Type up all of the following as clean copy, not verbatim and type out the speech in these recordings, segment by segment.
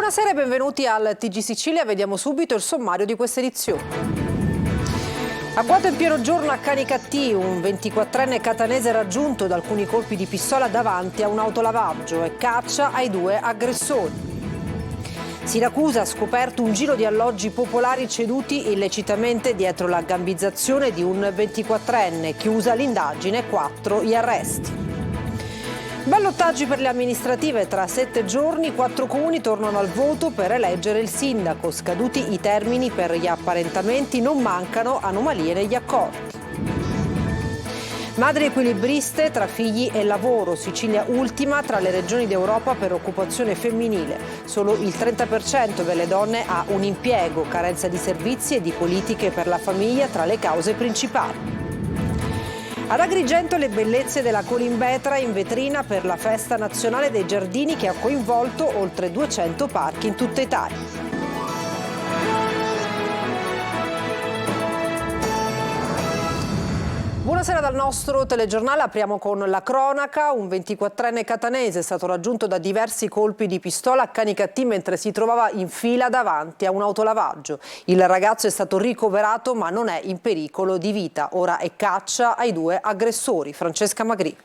Buonasera e benvenuti al TG Sicilia. Vediamo subito il sommario di questa edizione. Agguato in pieno giorno a Canicattì, un 24enne catanese raggiunto da alcuni colpi di pistola davanti a un autolavaggio e caccia ai due aggressori. Siracusa ha scoperto un giro di alloggi popolari ceduti illecitamente dietro la gambizzazione di un 24enne. Chiusa l'indagine, 4 gli arresti. Ballottaggi per le amministrative. Tra 7 giorni 4 comuni tornano al voto per eleggere il sindaco. Scaduti i termini per gli apparentamenti, non mancano anomalie negli accordi. Madri equilibriste tra figli e lavoro. Sicilia ultima tra le regioni d'Europa per occupazione femminile. Solo il 30% delle donne ha un impiego. Carenza di servizi e di politiche per la famiglia tra le cause principali. Ad Agrigento le bellezze della Colimbetra in vetrina per la festa nazionale dei giardini che ha coinvolto oltre 200 parchi in tutta Italia. Buonasera dal nostro telegiornale, apriamo con la cronaca. Un 24enne catanese è stato raggiunto da diversi colpi di pistola a Canicattì mentre si trovava in fila davanti a un autolavaggio. Il ragazzo è stato ricoverato ma non è in pericolo di vita. Ora è caccia ai due aggressori. Francesca Magri.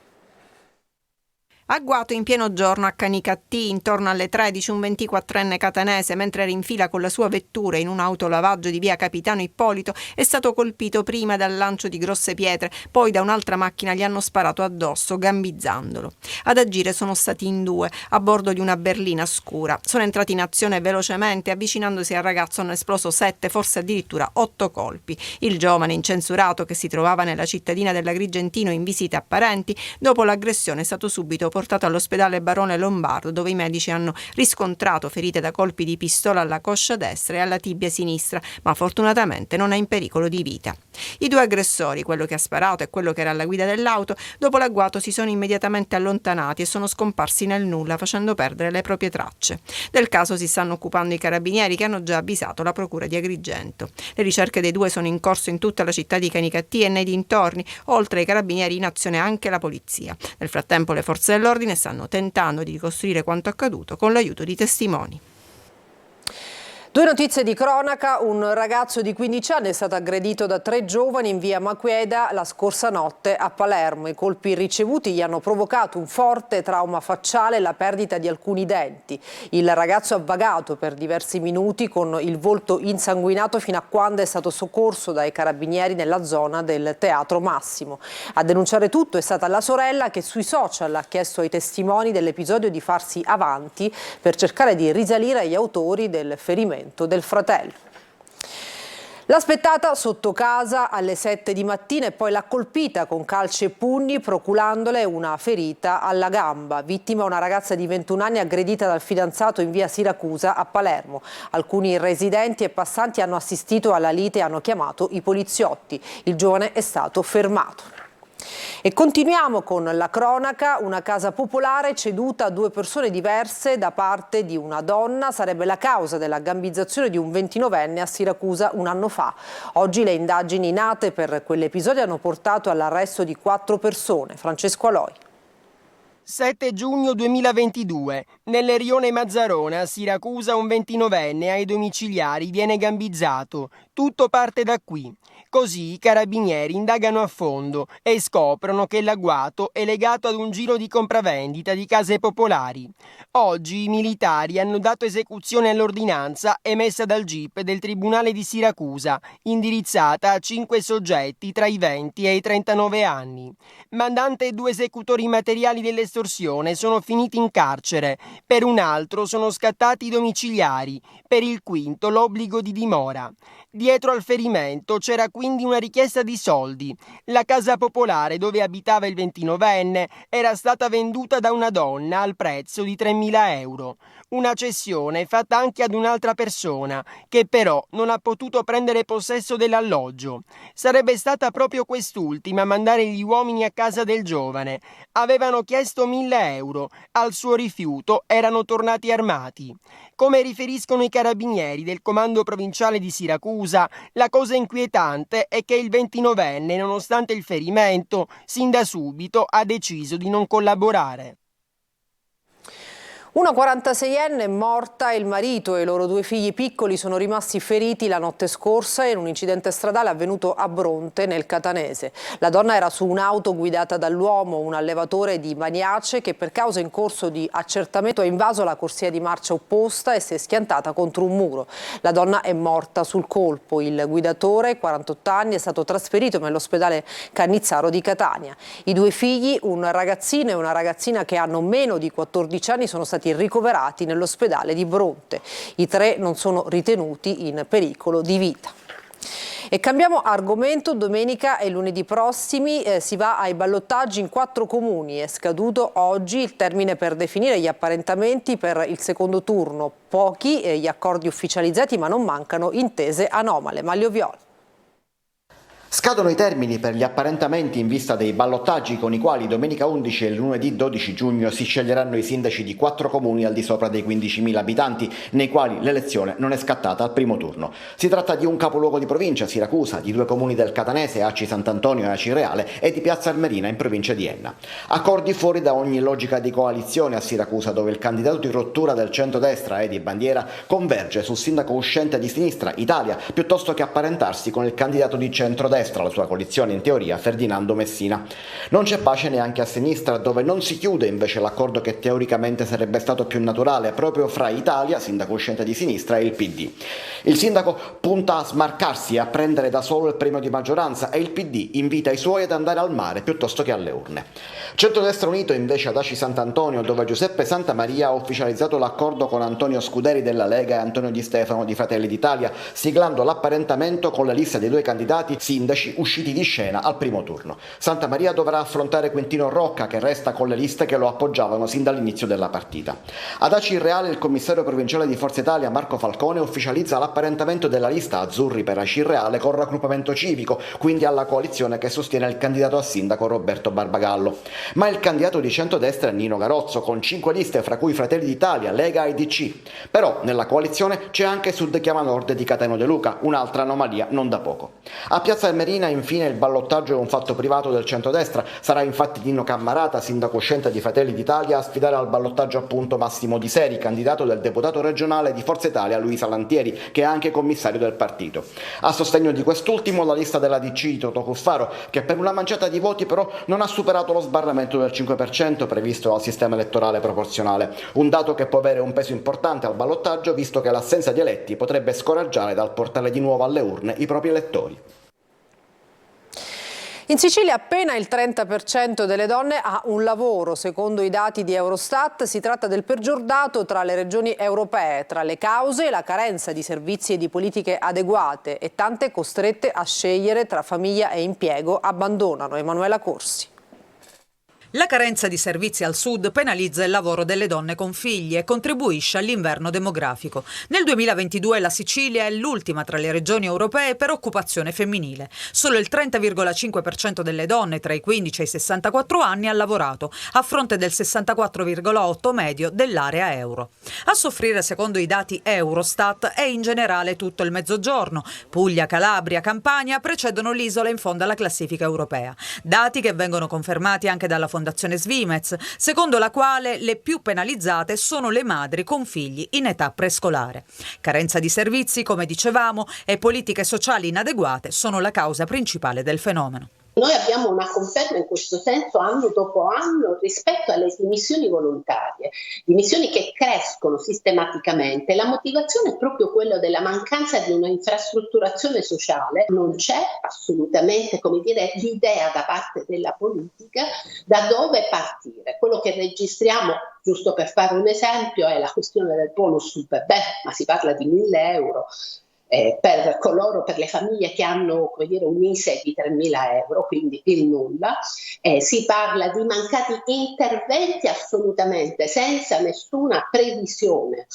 Agguato in pieno giorno a Canicattì, intorno alle 13, un 24enne catanese, mentre era in fila con la sua vettura in un autolavaggio di via Capitano Ippolito, è stato colpito prima dal lancio di grosse pietre, poi da un'altra macchina gli hanno sparato addosso, gambizzandolo. Ad agire sono stati in due, a bordo di una berlina scura. Sono entrati in azione velocemente, avvicinandosi al ragazzo hanno esploso 7, forse addirittura 8 colpi. Il giovane incensurato, che si trovava nella cittadina dell'Agrigentino in visita a parenti, dopo l'aggressione è stato subito portato all'ospedale Barone Lombardo, dove i medici hanno riscontrato ferite da colpi di pistola alla coscia destra e alla tibia sinistra, ma fortunatamente non è in pericolo di vita. I due aggressori, quello che ha sparato e quello che era alla guida dell'auto, dopo l'agguato si sono immediatamente allontanati e sono scomparsi nel nulla, facendo perdere le proprie tracce. Del caso si stanno occupando i carabinieri, che hanno già avvisato la procura di Agrigento. Le ricerche dei due sono in corso in tutta la città di Canicattì e nei dintorni, oltre ai carabinieri in azione anche la polizia. Nel frattempo le forze dell'ordine stanno tentando di ricostruire quanto accaduto con l'aiuto di testimoni. Due notizie di cronaca. Un ragazzo di 15 anni è stato aggredito da 3 giovani in via Maqueda la scorsa notte a Palermo. I colpi ricevuti gli hanno provocato un forte trauma facciale e la perdita di alcuni denti. Il ragazzo ha vagato per diversi minuti con il volto insanguinato fino a quando è stato soccorso dai carabinieri nella zona del Teatro Massimo. A denunciare tutto è stata la sorella, che sui social ha chiesto ai testimoni dell'episodio di farsi avanti per cercare di risalire agli autori del ferimento del fratello. L'aspettata sotto casa alle 7 di mattina e poi l'ha colpita con calci e pugni, proculandole una ferita alla gamba. Vittima una ragazza di 21 anni aggredita dal fidanzato in via Siracusa a Palermo. Alcuni residenti e passanti hanno assistito alla lite e hanno chiamato i poliziotti. Il giovane è stato fermato. E continuiamo con la cronaca. Una casa popolare ceduta a 2 persone diverse da parte di una donna sarebbe la causa della gambizzazione di un 29enne a Siracusa un anno fa. Oggi le indagini nate per quell'episodio hanno portato all'arresto di 4 persone. Francesco Aloi. 7 giugno 2022. Nel rione Mazzarona, a Siracusa, un 29enne ai domiciliari viene gambizzato. Tutto parte da qui. Così i carabinieri indagano a fondo e scoprono che l'agguato è legato ad un giro di compravendita di case popolari. Oggi i militari hanno dato esecuzione all'ordinanza emessa dal GIP del Tribunale di Siracusa, indirizzata a 5 soggetti tra i 20 e i 39 anni. Mandante e 2 esecutori materiali dell'estorsione sono finiti in carcere. Per un altro sono scattati i domiciliari, per il quinto l'obbligo di dimora. Dietro al ferimento c'era quindi una richiesta di soldi. La casa popolare dove abitava il 29enne era stata venduta da una donna al prezzo di 3.000 euro. Una cessione fatta anche ad un'altra persona, che però non ha potuto prendere possesso dell'alloggio. Sarebbe stata proprio quest'ultima a mandare gli uomini a casa del giovane. Avevano chiesto 1.000 euro. Al suo rifiuto erano tornati armati. Come riferiscono i carabinieri del comando provinciale di Siracusa, la cosa inquietante è che il 29enne, nonostante il ferimento, sin da subito ha deciso di non collaborare. Una 46enne è morta e il marito e i loro 2 figli piccoli sono rimasti feriti la notte scorsa in un incidente stradale avvenuto a Bronte, nel Catanese. La donna era su un'auto guidata dall'uomo, un allevatore di Maniace, che per causa in corso di accertamento ha invaso la corsia di marcia opposta e si è schiantata contro un muro. La donna è morta sul colpo. Il guidatore, 48 anni, è stato trasferito nell'ospedale Cannizzaro di Catania. I 2 figli, un ragazzino e una ragazzina che hanno meno di 14 anni, sono stati ricoverati nell'ospedale di Bronte. I 3 non sono ritenuti in pericolo di vita. E cambiamo argomento. Domenica e lunedì prossimi si va ai ballottaggi in 4 comuni. È scaduto oggi il termine per definire gli apparentamenti per il secondo turno. Pochi gli accordi ufficializzati, ma non mancano intese anomale. Maglio Viola. Scadono i termini per gli apparentamenti in vista dei ballottaggi con i quali domenica 11 e lunedì 12 giugno si sceglieranno i sindaci di 4 comuni al di sopra dei 15.000 abitanti, nei quali l'elezione non è scattata al primo turno. Si tratta di un capoluogo di provincia, Siracusa, di 2 comuni del Catanese, Aci Sant'Antonio e Aci Reale, e di Piazza Armerina in provincia di Enna. Accordi fuori da ogni logica di coalizione a Siracusa, dove il candidato di rottura del centrodestra, Edi Bandiera, converge sul sindaco uscente di sinistra, Italia, piuttosto che apparentarsi con il candidato di centrodestra, la sua coalizione in teoria, Ferdinando Messina. Non c'è pace neanche a sinistra, dove non si chiude invece l'accordo che teoricamente sarebbe stato più naturale proprio fra Italia, sindaco uscente di sinistra, e il PD. Il sindaco punta a smarcarsi e a prendere da solo il premio di maggioranza e il PD invita i suoi ad andare al mare piuttosto che alle urne. Centrodestra unito invece ad Aci Sant'Antonio, dove Giuseppe Santamaria ha ufficializzato l'accordo con Antonio Scuderi della Lega e Antonio Di Stefano di Fratelli d'Italia, siglando l'apparentamento con la lista dei 2 candidati sindaci usciti di scena al primo turno. Santamaria dovrà affrontare Quintino Rocca, che resta con le liste che lo appoggiavano sin dall'inizio della partita. Ad Aci Reale il commissario provinciale di Forza Italia Marco Falcone ufficializza l'apparentamento della lista azzurri per Aci Reale con raggruppamento civico, quindi alla coalizione che sostiene il candidato a sindaco Roberto Barbagallo. Ma il candidato di centrodestra è Nino Garozzo, con 5 liste, fra cui Fratelli d'Italia, Lega e DC. Però nella coalizione c'è anche Sud Chiama Nord di Cateno De Luca, un'altra anomalia non da poco. A Piazza Armerina infine il ballottaggio è un fatto privato del centrodestra. Sarà infatti Nino Cammarata, sindaco uscente di Fratelli d'Italia, a sfidare al ballottaggio appunto Massimo Di Seri, candidato del deputato regionale di Forza Italia Luisa Lantieri, che è anche commissario del partito. A sostegno di quest'ultimo la lista della DC di Toto Cuffaro, che per una manciata di voti però non ha superato lo sbarramento del 5% previsto dal sistema elettorale proporzionale, un dato che può avere un peso importante al ballottaggio, visto che l'assenza di eletti potrebbe scoraggiare dal portare di nuovo alle urne i propri elettori. In Sicilia appena il 30% delle donne ha un lavoro. Secondo i dati di Eurostat si tratta del peggior dato tra le regioni europee. Tra le cause la carenza di servizi e di politiche adeguate e tante costrette a scegliere tra famiglia e impiego abbandonano. Emanuela Corsi. La carenza di servizi al sud penalizza il lavoro delle donne con figli e contribuisce all'inverno demografico. Nel 2022 la Sicilia è l'ultima tra le regioni europee per occupazione femminile. Solo il 30,5% delle donne tra i 15 e i 64 anni ha lavorato, a fronte del 64,8% medio dell'area euro. A soffrire, secondo i dati Eurostat, è in generale tutto il Mezzogiorno. Puglia, Calabria, Campania precedono l'isola in fondo alla classifica europea. Dati che vengono confermati anche dalla Fondazione Svimez, secondo la quale le più penalizzate sono le madri con figli in età prescolare. Carenza di servizi, come dicevamo, e politiche sociali inadeguate sono la causa principale del fenomeno. Noi abbiamo una conferma in questo senso anno dopo anno rispetto alle dimissioni volontarie, dimissioni che crescono sistematicamente. La motivazione è proprio quella della mancanza di una infrastrutturazione sociale. Non c'è assolutamente, l'idea da parte della politica da dove partire. Quello che registriamo, giusto per fare un esempio, è la questione del bonus sul bebè, ma si parla di 1.000 euro. Per le famiglie che hanno un ISEE di 3.000 euro, quindi il nulla. Si parla di mancati interventi assolutamente senza nessuna previsione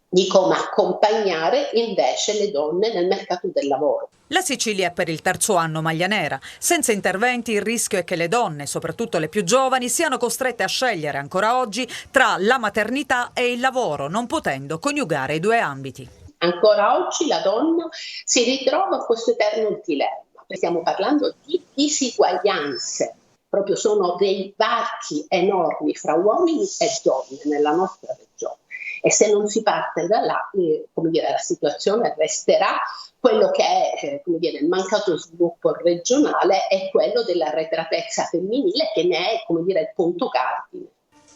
di come accompagnare invece le donne nel mercato del lavoro. La Sicilia è per il 3° anno maglia nera. Senza interventi il rischio è che le donne, soprattutto le più giovani, siano costrette a scegliere ancora oggi tra la maternità e il lavoro, non potendo coniugare i 2 ambiti. Ancora oggi la donna si ritrova a questo eterno dilemma. Stiamo parlando di disuguaglianze proprio sono dei varchi enormi fra uomini e donne nella nostra regione. E se non si parte da là, come dire, la situazione resterà. Quello che è il mancato sviluppo regionale è quello dell'arretratezza femminile, che ne è il punto cardine.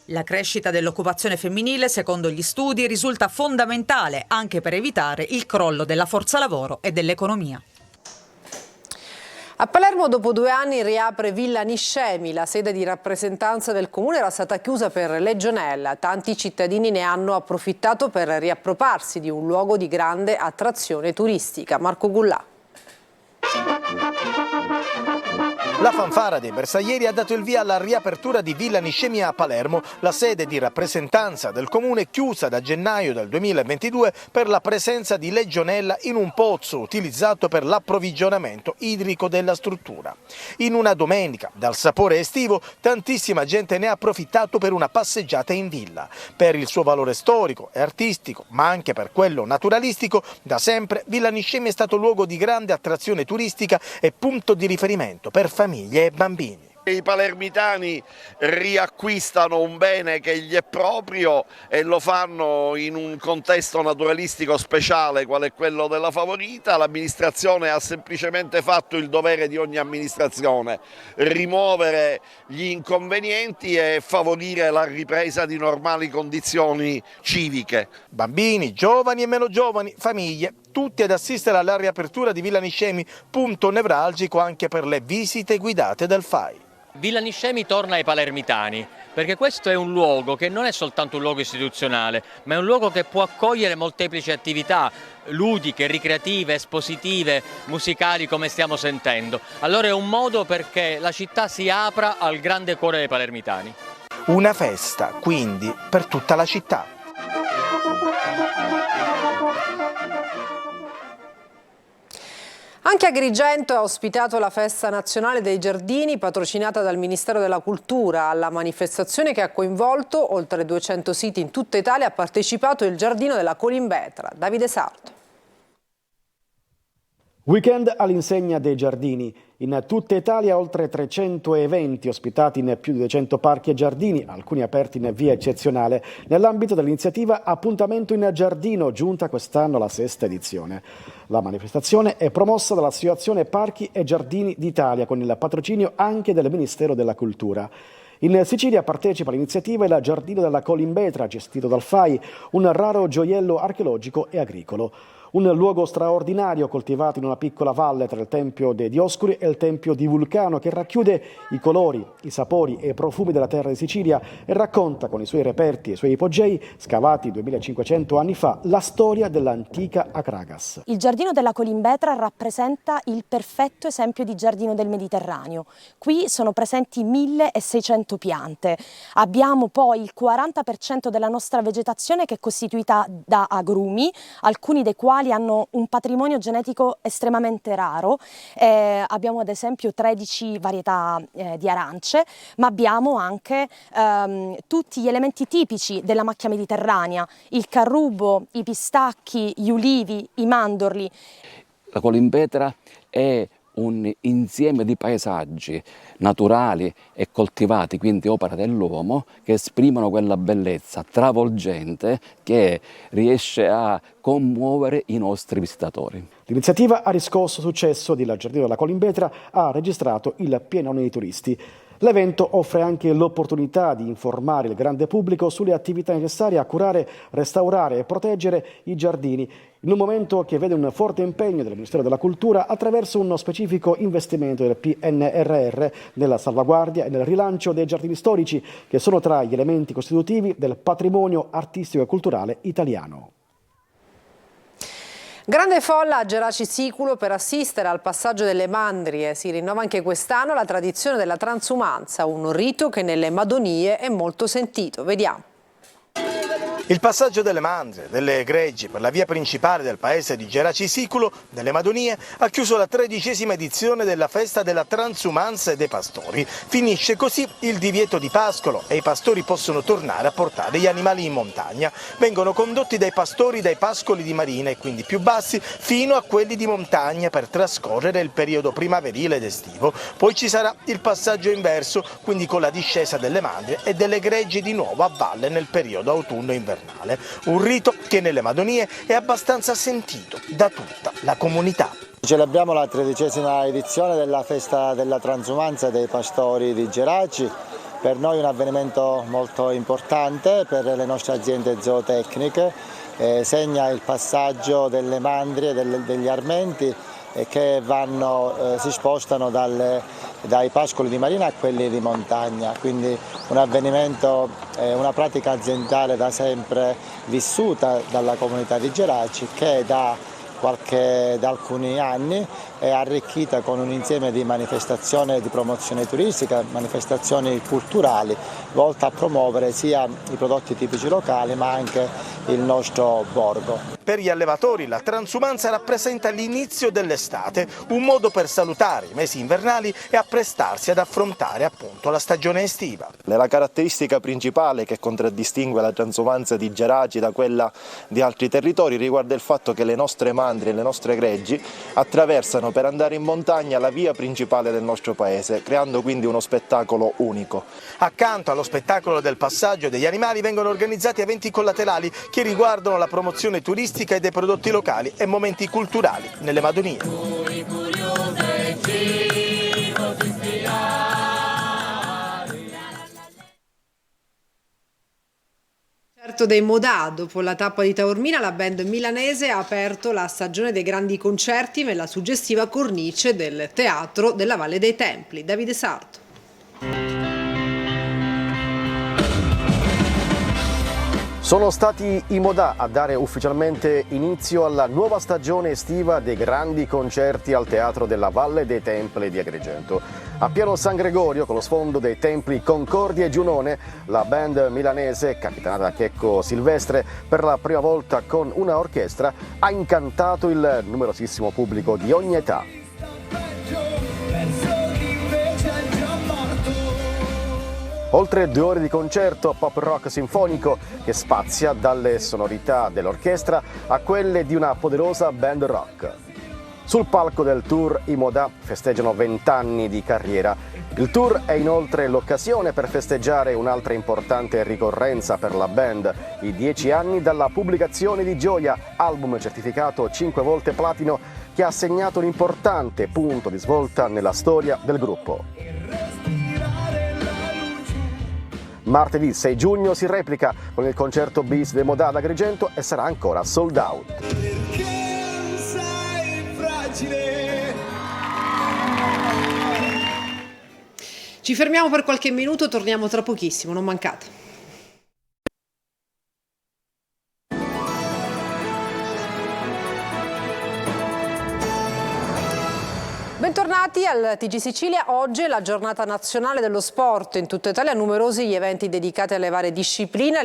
La crescita dell'occupazione femminile, secondo gli studi, risulta fondamentale anche per evitare il crollo della forza lavoro e dell'economia. A Palermo dopo 2 anni riapre Villa Niscemi, la sede di rappresentanza del comune era stata chiusa per legionella. Tanti cittadini ne hanno approfittato per riappropriarsi di un luogo di grande attrazione turistica. Marco Gullà. La fanfara dei bersaglieri ha dato il via alla riapertura di Villa Niscemi a Palermo, la sede di rappresentanza del comune chiusa da gennaio del 2022 per la presenza di legionella in un pozzo utilizzato per l'approvvigionamento idrico della struttura. In una domenica dal sapore estivo, tantissima gente ne ha approfittato per una passeggiata in villa. Per il suo valore storico e artistico, ma anche per quello naturalistico, da sempre Villa Niscemi è stato luogo di grande attrazione turistica e punto di riferimento per famiglie e bambini. I palermitani riacquistano un bene che gli è proprio e lo fanno in un contesto naturalistico speciale qual è quello della Favorita. L'amministrazione ha semplicemente fatto il dovere di ogni amministrazione: rimuovere gli inconvenienti e favorire la ripresa di normali condizioni civiche. Bambini, giovani e meno giovani, famiglie, tutti ad assistere alla riapertura di Villa Niscemi, punto nevralgico anche per le visite guidate del FAI. Villa Niscemi torna ai palermitani, perché questo è un luogo che non è soltanto un luogo istituzionale, ma è un luogo che può accogliere molteplici attività ludiche, ricreative, espositive, musicali, come stiamo sentendo. Allora è un modo perché la città si apra al grande cuore dei palermitani. Una festa, quindi, per tutta la città. Anche Agrigento ha ospitato la Festa Nazionale dei Giardini, patrocinata dal Ministero della Cultura. Alla manifestazione, che ha coinvolto oltre 200 siti in tutta Italia, ha partecipato il Giardino della Colimbetra. Davide Sarto. Weekend all'insegna dei giardini. In tutta Italia oltre 300 eventi ospitati in più di 200 parchi e giardini, alcuni aperti in via eccezionale, nell'ambito dell'iniziativa Appuntamento in Giardino, giunta quest'anno alla 6ª edizione. La manifestazione è promossa dall'Associazione Parchi e Giardini d'Italia con il patrocinio anche del Ministero della Cultura. In Sicilia partecipa all'iniziativa il Giardino della Colimbetra, gestito dal FAI, un raro gioiello archeologico e agricolo. Un luogo straordinario coltivato in una piccola valle tra il Tempio dei Dioscuri e il Tempio di Vulcano, che racchiude i colori, i sapori e i profumi della terra di Sicilia e racconta con i suoi reperti e i suoi ipogei, scavati 2500 anni fa, la storia dell'antica Akragas. Il Giardino della Colimbetra rappresenta il perfetto esempio di giardino del Mediterraneo. Qui sono presenti 1600 piante. Abbiamo poi il 40% della nostra vegetazione che è costituita da agrumi, alcuni dei quali hanno un patrimonio genetico estremamente raro. Abbiamo ad esempio 13 varietà di arance, ma abbiamo anche tutti gli elementi tipici della macchia mediterranea: il carrubo, i pistacchi, gli ulivi, i mandorli. La Colimbetra è un insieme di paesaggi naturali e coltivati, quindi opera dell'uomo, che esprimono quella bellezza travolgente che riesce a commuovere i nostri visitatori. L'iniziativa ha riscosso successo ed il Giardino della Colimbetra ha registrato il pienone di turisti. L'evento offre anche l'opportunità di informare il grande pubblico sulle attività necessarie a curare, restaurare e proteggere i giardini, in un momento che vede un forte impegno del Ministero della Cultura attraverso uno specifico investimento del PNRR nella salvaguardia e nel rilancio dei giardini storici, che sono tra gli elementi costitutivi del patrimonio artistico e culturale italiano. Grande folla a Geraci Siculo per assistere al passaggio delle mandrie. Si rinnova anche quest'anno la tradizione della transumanza, un rito che nelle Madonie è molto sentito. Vediamo. Il passaggio delle mandrie, delle greggi per la via principale del paese di Geraci Siculo, delle Madonie, ha chiuso la 13ª edizione della festa della transumanza dei pastori. Finisce così il divieto di pascolo e i pastori possono tornare a portare gli animali in montagna. Vengono condotti dai pastori dai pascoli di marina e quindi più bassi fino a quelli di montagna per trascorrere il periodo primaverile ed estivo. Poi ci sarà il passaggio inverso, quindi con la discesa delle mandrie e delle greggi di nuovo a valle nel periodo autunno-invernale. Un rito che nelle Madonie è abbastanza sentito da tutta la comunità. Celebriamo la 13ª edizione della festa della transumanza dei pastori di Geraci. Per noi è un avvenimento molto importante per le nostre aziende zootecniche, segna il passaggio delle mandrie, degli armenti che si spostano dai pascoli di marina a quelli di montagna, quindi un avvenimento, una pratica aziendale da sempre vissuta dalla comunità di Geraci che da alcuni anni è arricchita con un insieme di manifestazioni di promozione turistica, manifestazioni culturali volte a promuovere sia i prodotti tipici locali ma anche il nostro borgo. Per gli allevatori la transumanza rappresenta l'inizio dell'estate, un modo per salutare i mesi invernali e apprestarsi ad affrontare appunto la stagione estiva. La caratteristica principale che contraddistingue la transumanza di Geraci da quella di altri territori riguarda il fatto che le nostre mandrie e le nostre greggi attraversano per andare in montagna la via principale del nostro paese, creando quindi uno spettacolo unico. Accanto allo spettacolo del passaggio degli animali vengono organizzati eventi collaterali che riguardano la promozione turistica e dei prodotti locali e momenti culturali nelle Madonie. Dei Modà, dopo la tappa di Taormina, la band milanese ha aperto la stagione dei grandi concerti nella suggestiva cornice del Teatro della Valle dei Templi. Davide Sarto. Sono stati i Modà a dare ufficialmente inizio alla nuova stagione estiva dei grandi concerti al Teatro della Valle dei Templi di Agrigento. A Piano San Gregorio, con lo sfondo dei templi Concordia e Giunone, la band milanese, capitanata da Checco Silvestre, per la prima volta con una orchestra, ha incantato il numerosissimo pubblico di ogni età. Oltre 2 ore di concerto pop rock sinfonico che spazia dalle sonorità dell'orchestra a quelle di una poderosa band rock. Sul palco del tour i Modà festeggiano 20 anni di carriera. Il tour è inoltre l'occasione per festeggiare un'altra importante ricorrenza per la band, i 10 anni dalla pubblicazione di Gioia, album certificato 5 volte platino che ha segnato un importante punto di svolta nella storia del gruppo. Martedì 6 giugno si replica con il concerto bis dei Modà ad Agrigento e sarà ancora sold out. Ci fermiamo per qualche minuto, torniamo tra pochissimo, non mancate. Bentornati al TG Sicilia. Oggi è la giornata nazionale dello sport. In tutta Italia numerosi gli eventi dedicati alle varie discipline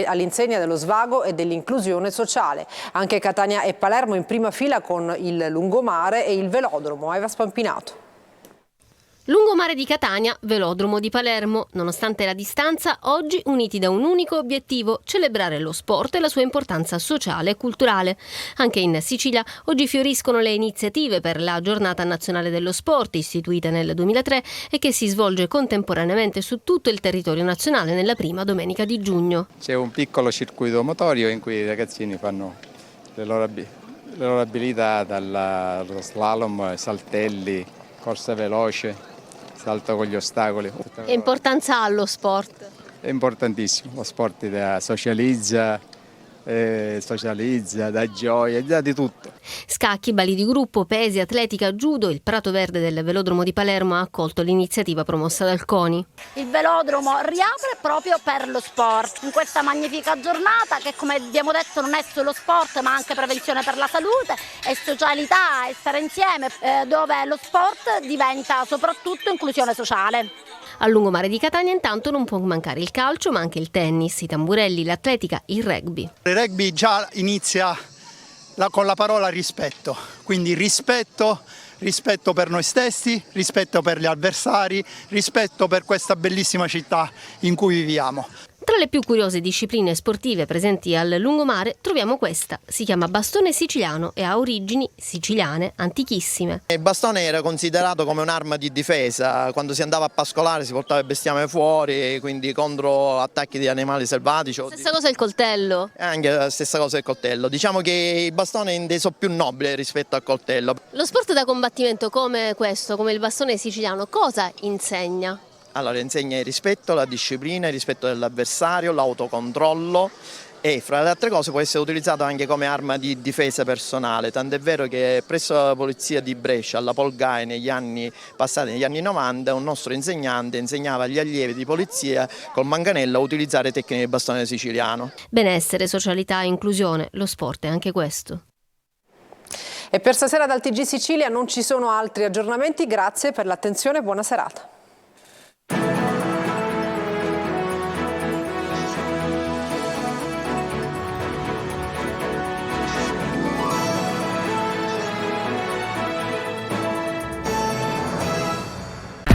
all'insegna dello svago e dell'inclusione sociale. Anche Catania e Palermo in prima fila con il lungomare e il velodromo. Eva Spampinato. Lungomare di Catania, velodromo di Palermo. Nonostante la distanza, oggi uniti da un unico obiettivo: celebrare lo sport e la sua importanza sociale e culturale. Anche in Sicilia oggi fioriscono le iniziative per la Giornata Nazionale dello Sport, istituita nel 2003 e che si svolge contemporaneamente su tutto il territorio nazionale nella prima domenica di giugno. C'è un piccolo circuito motorio in cui i ragazzini fanno le loro abilità, dallo slalom, saltelli, corsa veloce, salto con gli ostacoli. Che importanza ha lo sport? È importantissimo, lo sport socializza, dà gioia, dà di tutto. Scacchi, balli di gruppo, pesi, atletica, judo. Il Prato Verde del velodromo di Palermo ha accolto l'iniziativa promossa dal CONI. Il velodromo riapre proprio per lo sport in questa magnifica giornata che, come abbiamo detto, non è solo sport ma anche prevenzione per la salute e socialità, e stare insieme, dove lo sport diventa soprattutto inclusione sociale. Al lungomare di Catania intanto non può mancare il calcio, ma anche il tennis, i tamburelli, l'atletica, il rugby. Il rugby già inizia con la parola rispetto, quindi rispetto per noi stessi, rispetto per gli avversari, rispetto per questa bellissima città in cui viviamo. Tra le più curiose discipline sportive presenti al lungomare troviamo questa. Si chiama bastone siciliano e ha origini siciliane antichissime. Il bastone era considerato come un'arma di difesa. Quando si andava a pascolare si portava il bestiame fuori, quindi contro attacchi di animali selvatici. Stessa cosa il coltello? Anche la stessa cosa il coltello. Diciamo che il bastone è inteso più nobile rispetto al coltello. Lo sport da combattimento come questo, come il bastone siciliano, cosa insegna? Allora, insegna il rispetto, la disciplina, il rispetto dell'avversario, l'autocontrollo e fra le altre cose può essere utilizzato anche come arma di difesa personale, tant'è vero che presso la polizia di Brescia, alla Polgai, negli anni passati, negli anni 90, un nostro insegnante insegnava agli allievi di polizia col manganello a utilizzare tecniche del bastone siciliano. Benessere, socialità e inclusione, lo sport è anche questo. E per stasera dal TG Sicilia non ci sono altri aggiornamenti, grazie per l'attenzione e buona serata.